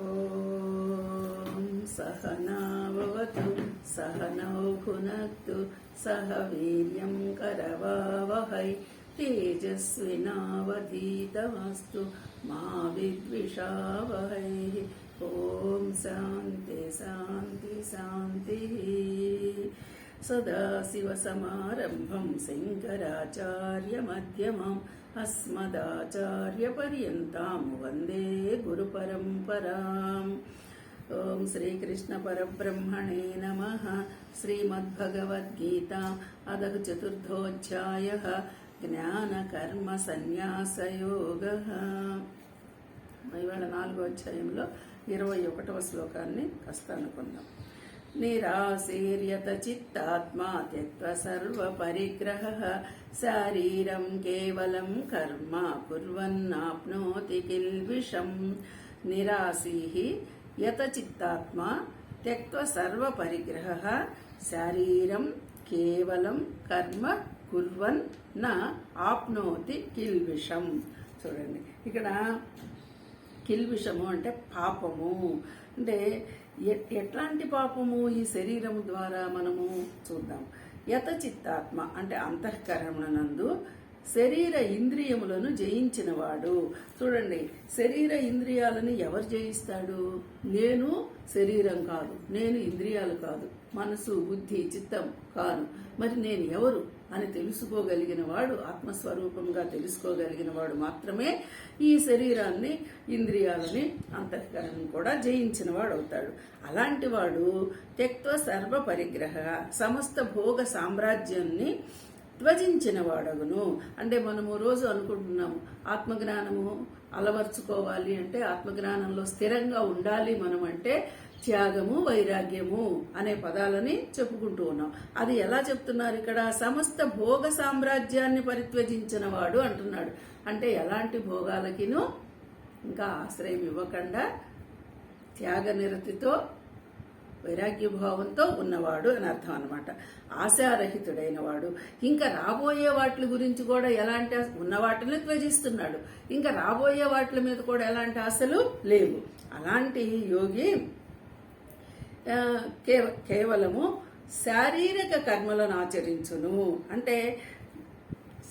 ఓం సహనావతు సహనౌ భునక్తు సహ వీర్యం కరవావహై తేజస్వినావధీతమస్తు మా విద్విషావహై. ఓం శాంతి శాంతి శాంతి. సదాశివసమారంభం శంకరాచార్యమధ్యమం అస్మదాచార్యపర్యంతం వందే గురుపరంపరాం. ఓం శ్రీకృష్ణ పరబ్రహ్మణే నమః. శ్రీమద్భగవద్గీత అదః చతుర్థోధ్యాయః జ్ఞానకర్మ సన్యాసయోగః. ఇవాళ 4వ అధ్యాయంలో 21వ శ్లోకాన్ని కాస్త అనుకుందాం. నిరాశీర్యత చిత్తాత్మా త్యక్త్వ సర్వ పరిగ్రహః శారీరం కేవలం కర్మ కుర్వన్నాప్నోతి కిల్బిషం. నిరాశీః యత చిత్తాత్మా త్యక్త్వ సర్వ పరిగ్రహః శారీరం కేవలం కర్మ కుర్వన్ న ఆప్నోతి కిల్బిషం. చూడండి, ఇక్కడ కిల్బిషము అంటే పాపము. అంటే ఎట్లాంటి పాపము? ఈ శరీరం ద్వారా మనము చూద్దాం. యత చిత్తాత్మ అంటే అంతఃకరణనందు శరీర ఇంద్రియములను జయించినవాడు. చూడండి, శరీర ఇంద్రియాలను ఎవరు జయిస్తాడు? నేను శరీరం కాదు, నేను ఇంద్రియాలు కాదు, మనసు బుద్ధి చిత్తం కాదు. మరి నేను ఎవరు అని తెలుసుకోగలిగిన వాడు, ఆత్మస్వరూపంగా తెలుసుకోగలిగిన వాడు మాత్రమే ఈ శరీరాన్ని ఇంద్రియాలని అంతఃకరణం కూడా జయించిన వాడు అవుతాడు. అలాంటి వాడు త్యక్త్వ సర్వ పరిగ్రహ సమస్త భోగ సామ్రాజ్యాన్ని త్వజించిన వాడగును. అంటే మనము రోజు అనుకుంటున్నాము ఆత్మజ్ఞానము అలవర్చుకోవాలి అంటే, ఆత్మజ్ఞానంలో స్థిరంగా ఉండాలి మనం అంటే త్యాగము వైరాగ్యము అనే పదాలని చెప్పుకుంటూ ఉన్నాం. అది ఎలా చెప్తున్నారు ఇక్కడ? సమస్త భోగ సామ్రాజ్యాన్ని పరిత్యజించిన వాడు అంటున్నాడు. అంటే ఎలాంటి భోగాలకిను ఇంకా ఆశ్రయం ఇవ్వకుండా త్యాగ నిరతితో వైరాగ్య భావంతో ఉన్నవాడు అని అర్థం అనమాట. ఆశారహితుడైన వాడు. ఇంకా రాబోయే వాటి గురించి కూడా ఎలాంటి ఉన్న వాటిని త్యజిస్తున్నాడు. ఇంకా రాబోయే వాటి మీద కూడా ఎలాంటి ఆశలు లేవు. అలాంటి యోగి కేవలము శారీరక కర్మలను ఆచరించును. అంటే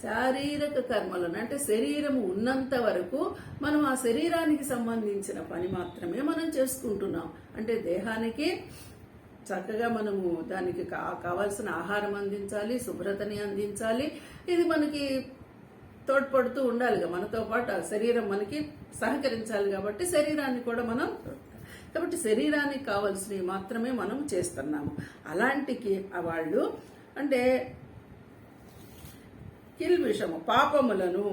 శారీరక కర్మలను అంటే శరీరము ఉన్నంత వరకు మనం ఆ శరీరానికి సంబంధించిన పని మాత్రమే మనం చేసుకుంటున్నాం. అంటే దేహానికి చక్కగా మనము దానికి కావాల్సిన ఆహారం అందించాలి, శుభ్రతని అందించాలి. ఇది మనకి తోడ్పడుతూ ఉండాలిగా, మనతో పాటు శరీరం మనకి సహకరించాలి. కాబట్టి శరీరాన్ని కూడా మనం కాబట్టి శరీరానికి కావలసినవి మాత్రమే మనం చేస్తున్నాము. అలాంటికి వాళ్ళు అంటే కిల్బిషము పాపములను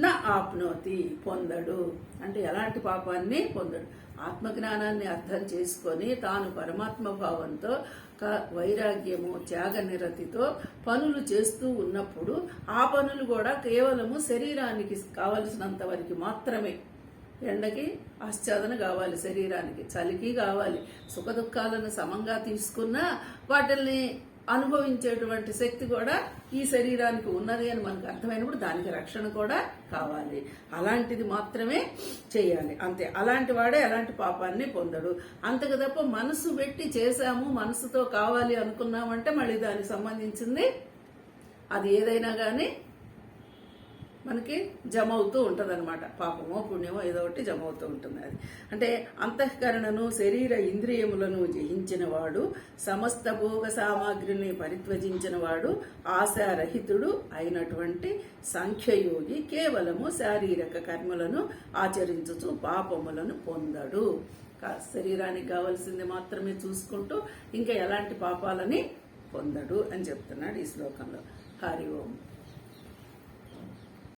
నా ఆప్నోతి పొందడు. అంటే ఎలాంటి పాపాన్ని పొందడు? ఆత్మజ్ఞానాన్ని అర్థం చేసుకొని తాను పరమాత్మ భావంతో వైరాగ్యము త్యాగ నిరతితో పనులు చేస్తూ ఉన్నప్పుడు ఆ పనులు కూడా కేవలము శరీరానికి కావలసినంత వరకు మాత్రమే. ఎండకి ఆశ్చాదన కావాలి, శరీరానికి చలికి కావాలి, సుఖ దుఃఖాలను సమంగా తీసుకున్నా వాటిల్ని అనుభవించేటువంటి శక్తి కూడా ఈ శరీరానికి ఉన్నది అని మనకు అర్థమైనప్పుడు దానికి రక్షణ కూడా కావాలి. అలాంటిది మాత్రమే చేయాలి, అంతే. అలాంటి వాడే అలాంటి పాపాన్ని పొందడు. అంతకు తప్ప మనసు పెట్టి చేశాము, మనసుతో కావాలి అనుకున్నామంటే మళ్ళీ దానికి సంబంధించింది అది ఏదైనా కానీ మనకి జమ అవుతూ ఉంటుంది అనమాట. పాపమో పుణ్యమో ఏదో ఒకటి జమ అవుతూ ఉంటుంది. అది అంటే అంతఃకరణను శరీర ఇంద్రియములను జయించిన వాడు, సమస్త భోగ సామాగ్రిని పరిత్యజించిన వాడు, ఆశారహితుడు అయినటువంటి సాంఖ్యయోగి కేవలము శారీరక కర్మలను ఆచరించుచు పాపములను పొందడు. శరీరానికి కావలసింది మాత్రమే చూసుకుంటూ ఇంకా ఎలాంటి పాపాలని పొందడు అని చెప్తున్నాడు ఈ శ్లోకంలో. హరి ఓం.